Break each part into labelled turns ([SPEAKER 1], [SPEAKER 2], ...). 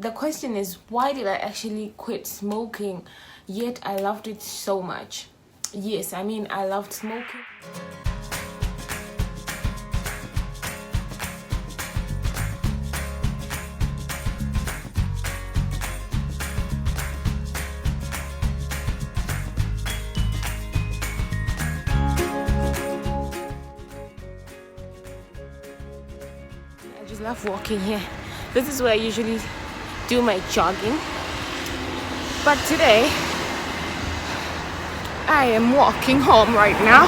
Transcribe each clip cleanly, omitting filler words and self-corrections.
[SPEAKER 1] the question is, why did I actually quit smoking, yet I loved it so much? Yes, I mean, I loved smoking. I just love walking here. This is where I usually do my jogging. But today, I am walking home right now.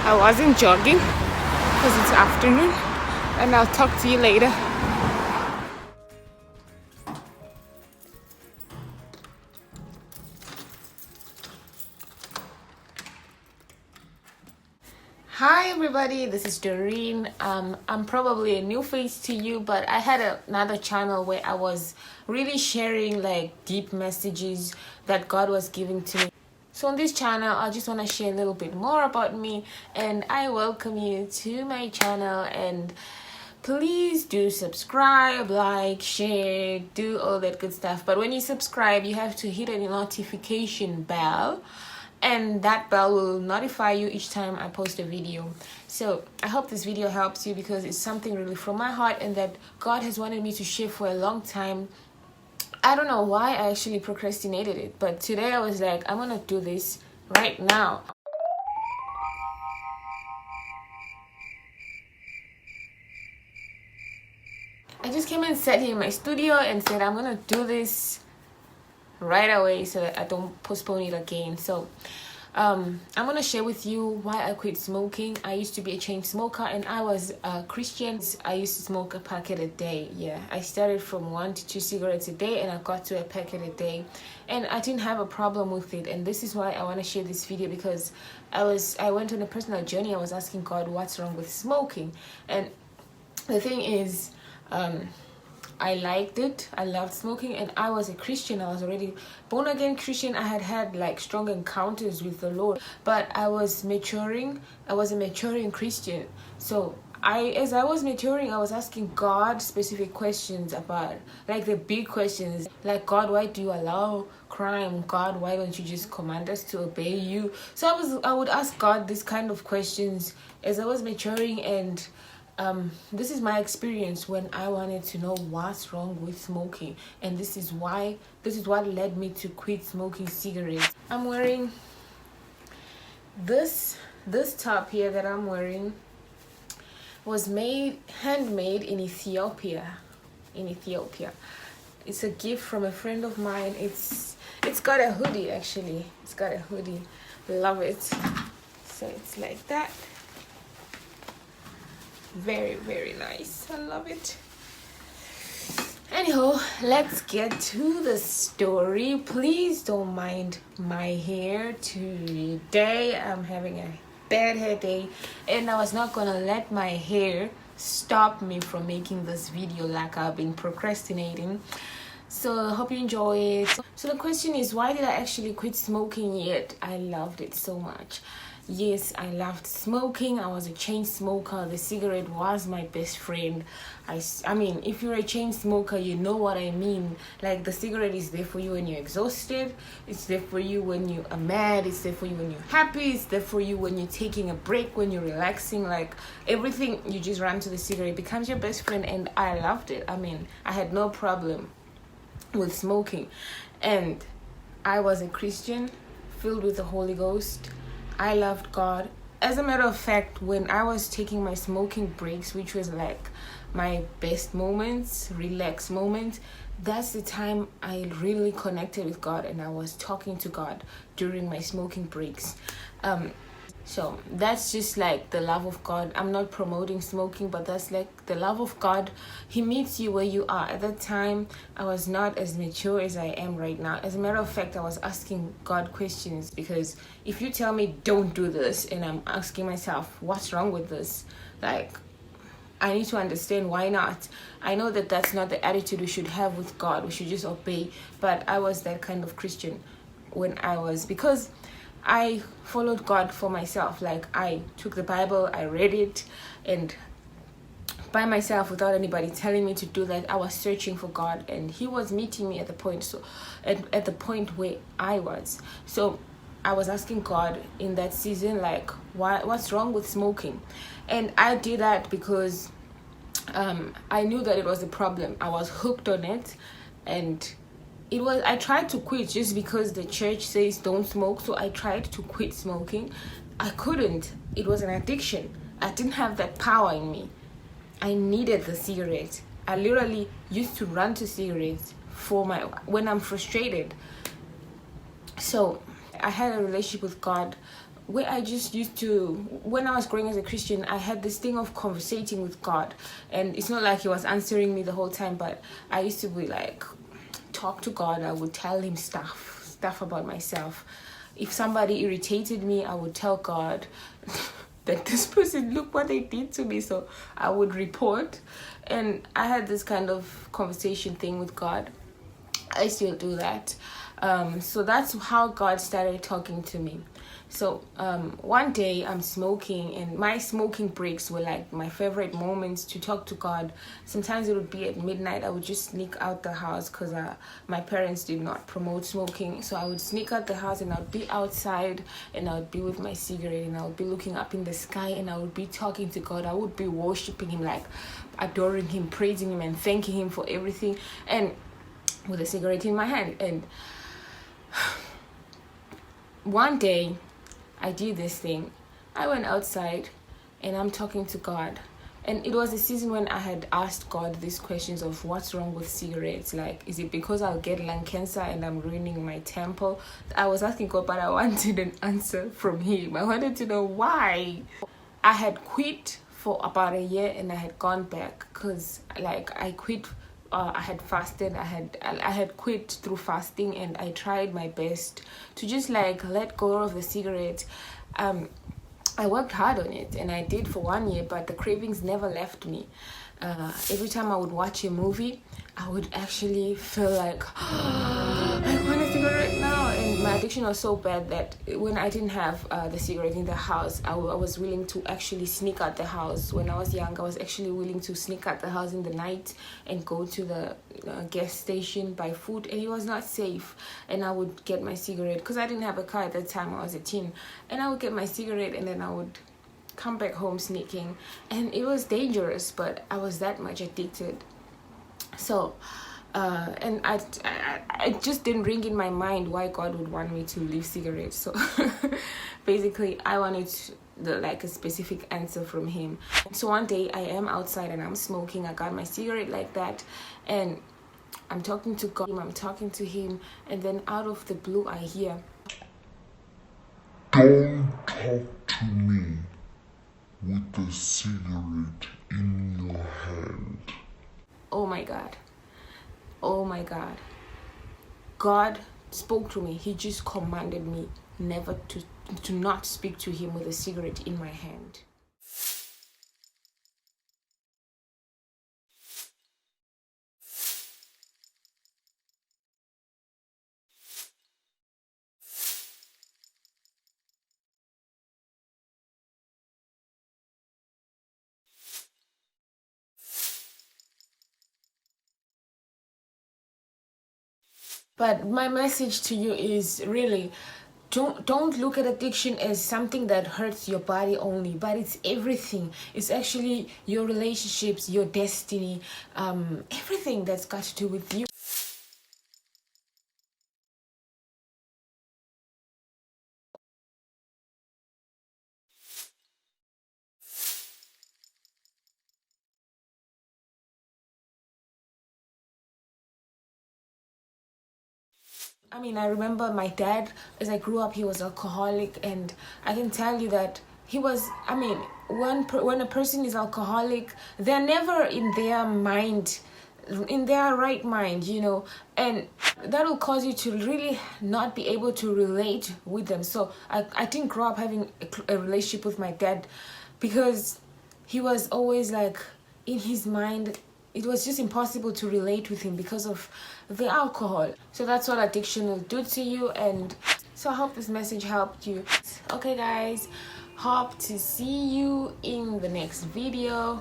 [SPEAKER 1] I wasn't jogging because it's afternoon, and I'll talk to you later. Hi everybody, this is Doreen. I'm probably a new face to you, but I had another channel where I was really sharing like deep messages that God was giving to me. So on this channel, I just want to share a little bit more about me, and I welcome you to my channel. And please do subscribe, like, share, do all that good stuff. But when you subscribe, you have to hit a notification bell, and that bell will notify you each time I post a video. So I hope this video helps you, because it's something really from my heart and that God has wanted me to share for a long time. I don't know why I actually procrastinated it, but today I was like, I'm gonna do this right now. I just came and sat here in my studio and said I'm gonna do this right away so that I don't postpone it again. So I'm gonna share with you why I quit smoking. I used to be a chain smoker, and I was a Christian. I used to smoke a packet a day. Yeah, I started from 1 to 2 cigarettes a day, and I got to a packet a day, and I didn't have a problem with it. And this is why I want to share this video, because I went on a personal journey. I was asking God, what's wrong with smoking? And the thing is, I liked it. I loved smoking, and I was a Christian. I was already born again Christian. I had like strong encounters with the Lord, but I was maturing. I was a maturing Christian. So as I was maturing, I was asking God specific questions about like the big questions, like, God, why do you allow crime? God, why don't you just command us to obey you? So I would ask God this kind of questions as I was maturing. And this is my experience when I wanted to know what's wrong with smoking, and this is what led me to quit smoking cigarettes. I'm wearing this top here that I'm wearing was handmade in Ethiopia. It's a gift from a friend of mine. It's got a hoodie, actually. It's got a hoodie. Love it. So it's like that. Very, very nice. I love it. Anyhow, let's get to the story. Please don't mind my hair today. I'm having a bad hair day, and I was not gonna let my hair stop me from making this video like I've been procrastinating. So I hope you enjoy it. So the question is, why did I actually quit smoking, yet I loved it so much? Yes, I loved smoking. I was a chain smoker. The cigarette was my best friend. I mean, if you're a chain smoker, you know what I mean. Like, the cigarette is there for you when you're exhausted. It's there for you when you are mad. It's there for you when you're happy. It's there for you when you're taking a break, when you're relaxing. Like, everything, you just run to the cigarette. It becomes your best friend, and I loved it. I mean, I had no problem with smoking. And I was a Christian filled with the Holy Ghost. I loved God. As a matter of fact, when I was taking my smoking breaks, which was like my best moments, relaxed moments, that's the time I really connected with God, and I was talking to God during my smoking breaks. So that's just like the love of God. I'm not promoting smoking, but that's like the love of God. He meets you where you are. At that time, I was not as mature as I am right now. As a matter of fact, I was asking God questions, because if you tell me don't do this, and I'm asking myself, what's wrong with this? Like, I need to understand why not. I know that that's not the attitude we should have with God. We should just obey. But I was that kind of Christian because I followed God for myself. Like, I took the Bible, I read it, and by myself without anybody telling me to do that. I was searching for God, and he was meeting me at the point, so at the point where I was. So I was asking God in that season, like, what's wrong with smoking? And I did that because I knew that it was a problem. I was hooked on it, and I tried to quit just because the church says don't smoke. So I tried to quit smoking. I couldn't. It was an addiction. I didn't have that power in me. I needed the cigarette. I literally used to run to cigarettes when I'm frustrated. So I had a relationship with God where I just used to, when I was growing as a Christian, I had this thing of conversating with God. And it's not like he was answering me the whole time, but I used to be like, talk to God. I would tell him stuff about myself. If somebody irritated me, I would tell God that this person, look what they did to me. So I would report. And I had this kind of conversation thing with God. I still do that. So that's how God started talking to me. So one day I'm smoking, and my smoking breaks were like my favorite moments to talk to God. Sometimes it would be at midnight. I would just sneak out the house because my parents did not promote smoking. So I would sneak out the house, and I would be outside, and I would be with my cigarette, and I would be looking up in the sky, and I would be talking to God. I would be worshiping him, like adoring him, praising him, and thanking him for everything, and with a cigarette in my hand. And one day I did this thing. I went outside and I'm talking to God. And it was a season when I had asked God these questions of what's wrong with cigarettes. Like, is it because I'll get lung cancer and I'm ruining my temple? I was asking God, but I wanted an answer from him. I wanted to know why. I had quit for about a year, and I had gone back because I quit. I had fasted. I had quit through fasting, and I tried my best to just let go of the cigarette. I worked hard on it, and I did for 1 year, but the cravings never left me. Every time I would watch a movie, I would actually feel like, I want a cigarette now. And my addiction was so bad that when I didn't have the cigarette in the house, I was willing to actually sneak out the house. When I was young, I was actually willing to sneak out the house in the night and go to the gas station, buy food, and it was not safe. And I would get my cigarette because I didn't have a car at that time. I was a teen, and I would get my cigarette, and then I would come back home sneaking, and it was dangerous, but I was that much addicted. So and I just didn't ring in my mind why God would want me to leave cigarettes. So basically I wanted a specific answer from him. So one day I am outside and I'm smoking. I got my cigarette like that, and I'm talking to God, I'm talking to him, and then out of the blue I hear,
[SPEAKER 2] don't talk to me with the cigarette in your hand.
[SPEAKER 1] Oh my God. Oh my God. God spoke to me. He just commanded me never to not speak to him with a cigarette in my hand. But my message to you is really, don't look at addiction as something that hurts your body only, but it's everything. It's actually your relationships, your destiny, everything that's got to do with you. I mean, I remember my dad, as I grew up, he was alcoholic, and I can tell you that he was, I mean, when a person is alcoholic, they're never in their mind, in their right mind, and that will cause you to really not be able to relate with them. So I didn't grow up having a relationship with my dad because he was always in his mind. It was just impossible to relate with him because of the alcohol. So that's what addiction will do to you. And so I hope this message helped you. Okay guys, hope to see you in the next video.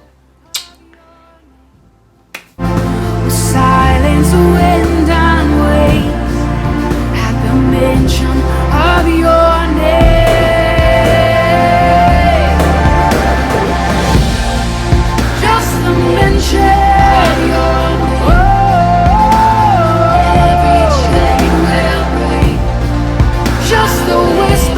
[SPEAKER 1] just a whisper.